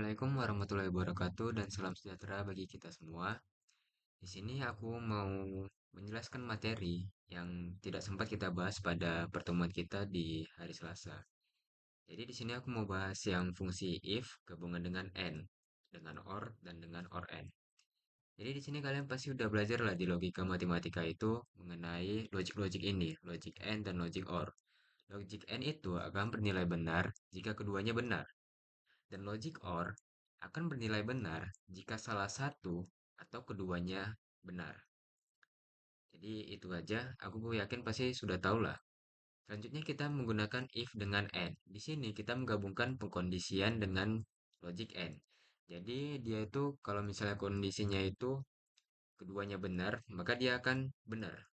Assalamualaikum warahmatullahi wabarakatuh dan salam sejahtera bagi kita semua. Di sini aku mau menjelaskan materi yang tidak sempat kita bahas pada pertemuan kita di hari Selasa. Jadi di sini aku mau bahas yang fungsi if gabungan dengan and, dengan or dan dengan or and. Jadi di sini kalian pasti udah belajar lah di logika matematika itu mengenai logic-logic ini, logic and dan logic or. Logic and itu akan bernilai benar jika keduanya benar. Dan logic OR akan bernilai benar jika salah satu atau keduanya benar. Jadi itu aja, aku yakin pasti sudah tahu lah. Selanjutnya kita menggunakan if dengan and. Di sini kita menggabungkan pengkondisian dengan logic and. Jadi dia itu kalau misalnya kondisinya itu keduanya benar, maka dia akan benar.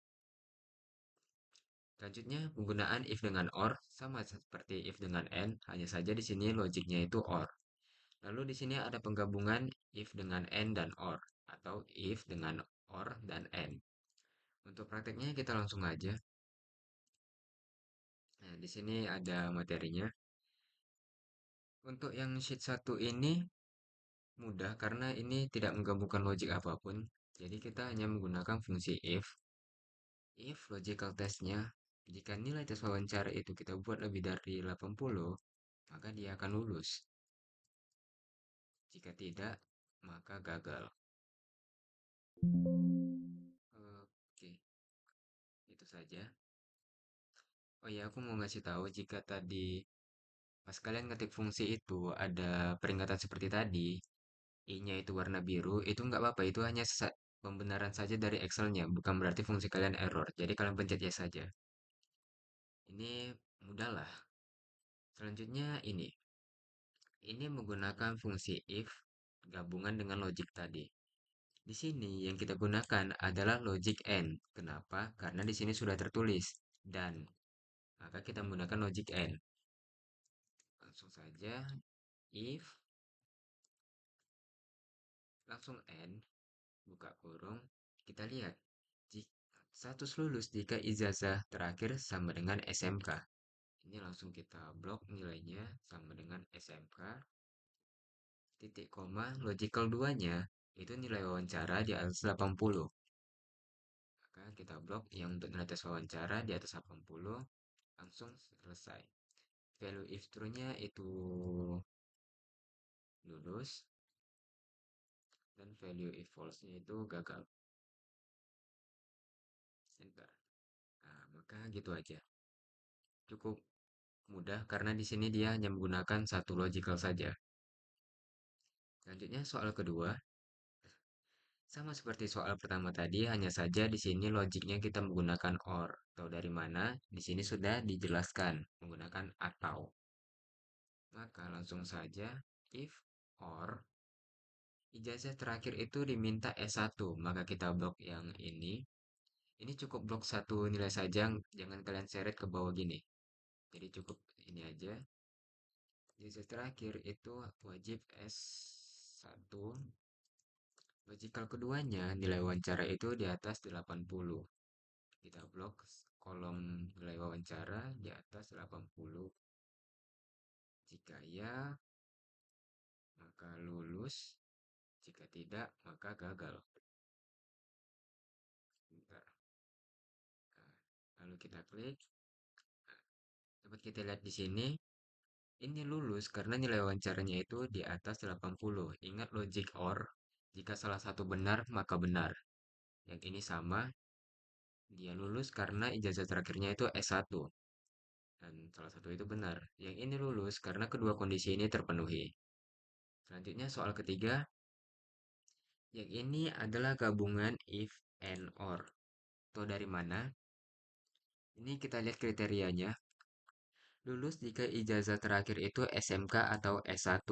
Selanjutnya penggunaan if dengan or sama seperti if dengan and, hanya saja di sini logiknya itu or. Lalu di sini ada penggabungan if dengan and dan or atau if dengan or dan and. Untuk prakteknya kita langsung aja. Nah, di sini ada materinya. Untuk yang sheet satu ini mudah karena ini tidak menggabungkan logik apapun. Jadi kita hanya menggunakan fungsi if logical testnya jika nilai tes wawancara itu kita buat lebih dari 80, maka dia akan lulus. Jika tidak, maka gagal. Oke, itu saja. Oh iya, aku mau ngasih tahu jika tadi pas kalian ngetik fungsi itu ada peringatan seperti tadi, i-nya itu warna biru, itu nggak apa-apa, itu hanya pembenaran saja dari Excel-nya, bukan berarti fungsi kalian error. Jadi kalian pencet yes saja. Ini mudah lah. Selanjutnya ini menggunakan fungsi if gabungan dengan logic tadi. Di sini yang kita gunakan adalah logic and. Kenapa? Karena di sini sudah tertulis dan, maka kita menggunakan logic and. Langsung saja if langsung and buka kurung, kita lihat status lulus jika ijazah terakhir sama dengan SMK. Ini langsung kita blok nilainya sama dengan SMK. Titik koma logical 2-nya itu nilai wawancara di atas 80. Maka kita blok yang untuk nilai tes wawancara di atas 80, langsung selesai. Value if true-nya itu lulus dan value if false-nya itu gagal. Enter. Nah, maka gitu aja. Cukup mudah karena di sini dia hanya menggunakan satu logical saja. Selanjutnya soal kedua, sama seperti soal pertama tadi, hanya saja di sini logiknya kita menggunakan or. Tahu dari mana? Di sini sudah dijelaskan menggunakan atau. Maka langsung saja if or ijazah terakhir itu diminta S1, maka kita blok yang ini. Ini cukup blok satu nilai saja, jangan kalian seret ke bawah gini. Jadi cukup ini aja. Ijazah terakhir itu wajib S1. Logical keduanya, nilai wawancara itu di atas 80. Kita blok kolom nilai wawancara di atas 80. Jika ya, maka lulus. Jika tidak, maka gagal. Bentar. Nah, lalu kita klik. Dapat kita lihat di sini, ini lulus karena nilai wawancaranya itu di atas 80. Ingat logic OR, jika salah satu benar, maka benar. Yang ini sama, dia lulus karena ijazah terakhirnya itu S1. Dan salah satu itu benar. Yang ini lulus karena kedua kondisi ini terpenuhi. Selanjutnya soal ketiga, yang ini adalah gabungan if and or. Tahu dari mana? Ini kita lihat kriterianya. Lulus jika ijazah terakhir itu SMK atau S1.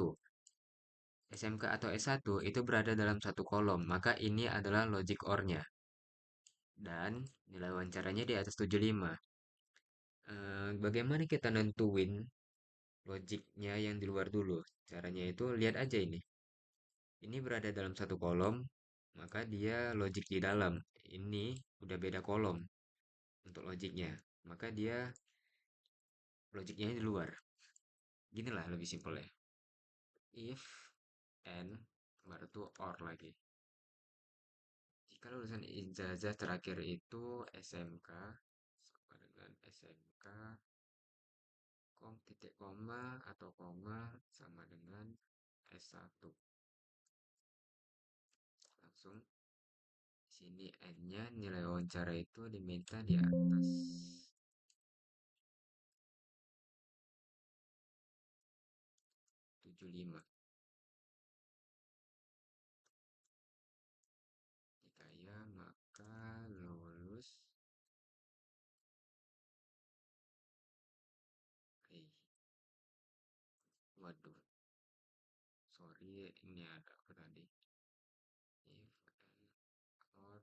SMK atau S1 itu berada dalam satu kolom, maka ini adalah logic OR-nya. Dan nilai wawancaranya di atas 75. Bagaimana kita nentuin logiknya yang di luar dulu? Caranya itu lihat aja ini. Ini berada dalam satu kolom, maka dia logik di dalam. Ini udah beda kolom untuk logiknya. Maka dia logiknya di luar. Ginilah lebih simpel ya. If N, baru tuh OR lagi. Jika lulusan ijazah terakhir itu SMK, sama dengan SMK, titik koma atau koma sama dengan S1. Langsung sini N-nya nilai wawancara itu diminta di atas 75. Jika ya, maka lulus. Eh, waduh, sorry, ini ada apa tadi? If or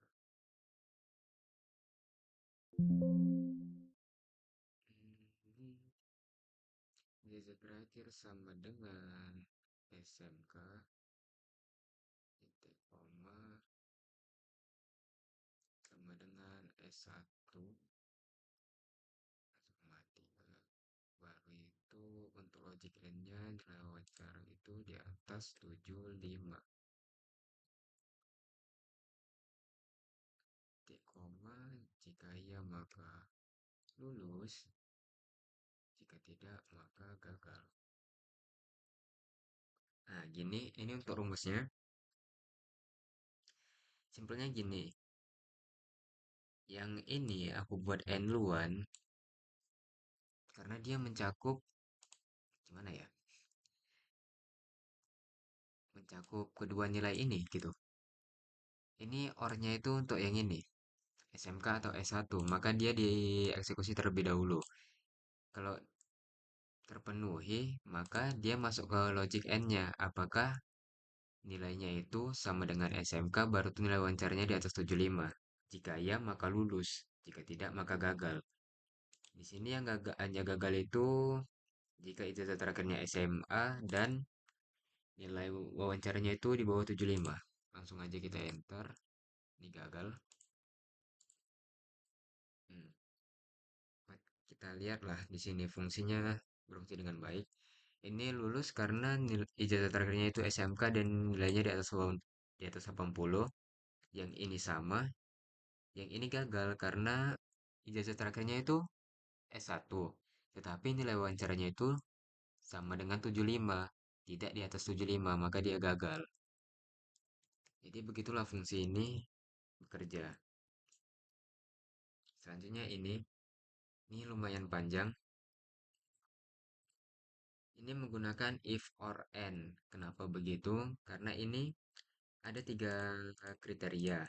ijazah terakhir sama dengan SMK, titik koma sama dengan S1 matematika. Baru itu untuk logic N-nya nilai wawancara itu di atas 75. Titik koma, jika iya maka lulus, jika tidak maka gagal. Nah, gini, ini untuk rumusnya. Simpelnya gini, yang ini aku buat N luan karena dia mencakup, gimana ya, mencakup kedua nilai ini gitu. Ini OR-nya itu untuk yang ini, SMK atau S1, maka dia dieksekusi terlebih dahulu. Kalau terpenuhi, maka dia masuk ke logic N-nya. Apakah nilainya itu sama dengan SMK, baru tuh nilai wawancaranya di atas 75. Jika iya, maka lulus. Jika tidak, maka gagal. Di sini yang hanya gagal itu jika ijazah terakhirnya SMA dan nilai wawancaranya itu di bawah 75. Langsung aja kita enter. Ini gagal. Hmm. Kita lihatlah di sini fungsinya berfungsi dengan baik. Ini lulus karena ijazah terakhirnya itu SMK dan nilainya di atas 80. Yang ini sama, yang ini gagal karena ijazah terakhirnya itu S1. Tetapi nilai wawancaranya itu sama dengan 75, tidak di atas 75, maka dia gagal. Jadi begitulah fungsi ini bekerja. Selanjutnya ini lumayan panjang. Ini menggunakan if or and. Kenapa begitu? Karena ini ada tiga kriteria.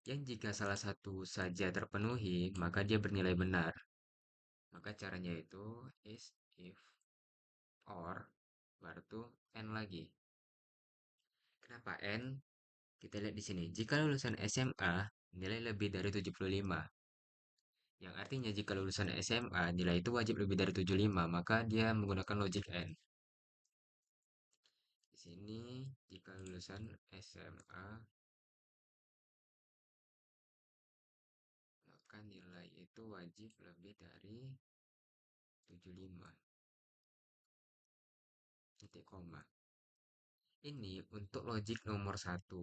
Yang jika salah satu saja terpenuhi, maka dia bernilai benar. Maka caranya itu is, if, or, baru tuh and lagi. Kenapa and? Kita lihat di sini. Jika lulusan SMA nilai lebih dari 75, yang artinya jika lulusan SMA nilai itu wajib lebih dari 75, maka dia menggunakan logic and. Di sini jika lulusan SMA maka nilai itu wajib lebih dari 75. Titik koma. Ini untuk logic nomor satu.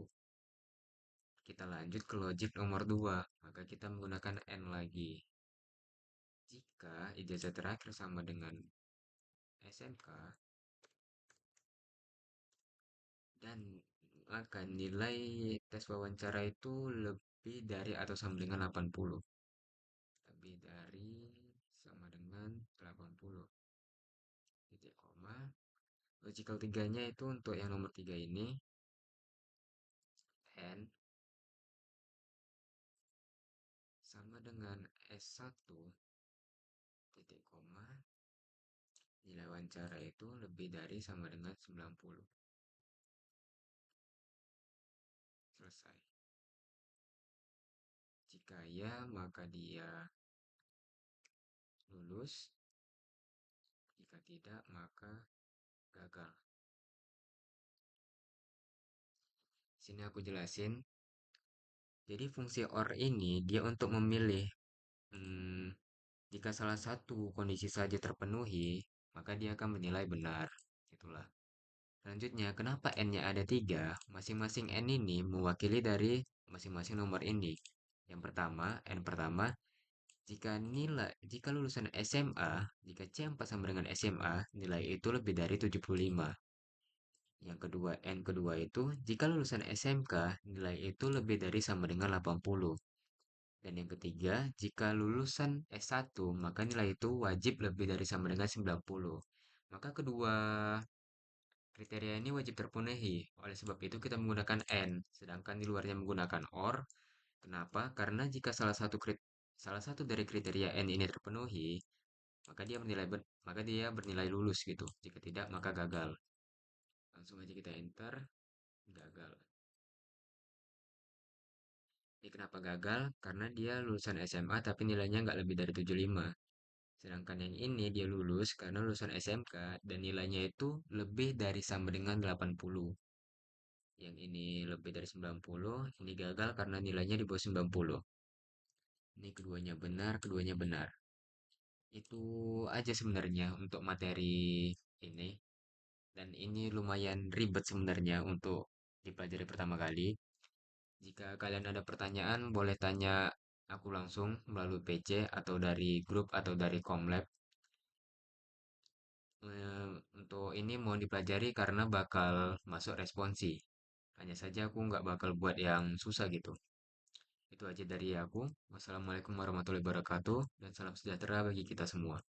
Kita lanjut ke logic nomor 2, maka kita menggunakan N lagi. Jika ijazah terakhir sama dengan SMK dan maka nilai tes wawancara itu lebih dari atau sama dengan 80. Lebih dari sama dengan 80. Titik koma. Logical tiganya itu untuk yang nomor 3 ini N sama dengan S1 titik koma, nilai wawancara itu lebih dari sama dengan 90. Selesai. Jika ya, maka dia lulus. Jika tidak, maka gagal. Sini aku jelasin. Jadi fungsi OR ini dia untuk memilih hmm, jika salah satu kondisi saja terpenuhi, maka dia akan menilai benar. Itulah. Selanjutnya, kenapa N-nya ada 3? Masing-masing N ini mewakili dari masing-masing nomor ini. Yang pertama, N pertama, jika lulusan SMA, jika C4 sama dengan SMA, nilai itu lebih dari 75. Yang kedua, N kedua itu, jika lulusan SMK, nilai itu lebih dari sama dengan 80. Dan yang ketiga, jika lulusan S1, maka nilai itu wajib lebih dari sama dengan 90. Maka kedua kriteria ini wajib terpenuhi. Oleh sebab itu kita menggunakan N, sedangkan di luarnya menggunakan OR. Kenapa? Karena jika salah satu dari kriteria N ini terpenuhi, maka dia bernilai lulus gitu. Jika tidak, maka gagal. Langsung aja kita enter, gagal. Ini kenapa gagal? Karena dia lulusan SMA tapi nilainya nggak lebih dari 75. Sedangkan yang ini dia lulus karena lulusan SMK dan nilainya itu lebih dari sama dengan 80. Yang ini lebih dari 90, ini gagal karena nilainya di bawah 90. Ini keduanya benar. Itu aja sebenarnya untuk materi ini. Dan ini lumayan ribet sebenarnya untuk dipelajari pertama kali. Jika kalian ada pertanyaan, boleh tanya aku langsung melalui PC atau dari grup atau dari Komlab. Untuk ini mau dipelajari karena bakal masuk responsi. Hanya saja aku nggak bakal buat yang susah gitu. Itu aja dari aku. Wassalamualaikum warahmatullahi wabarakatuh dan salam sejahtera bagi kita semua.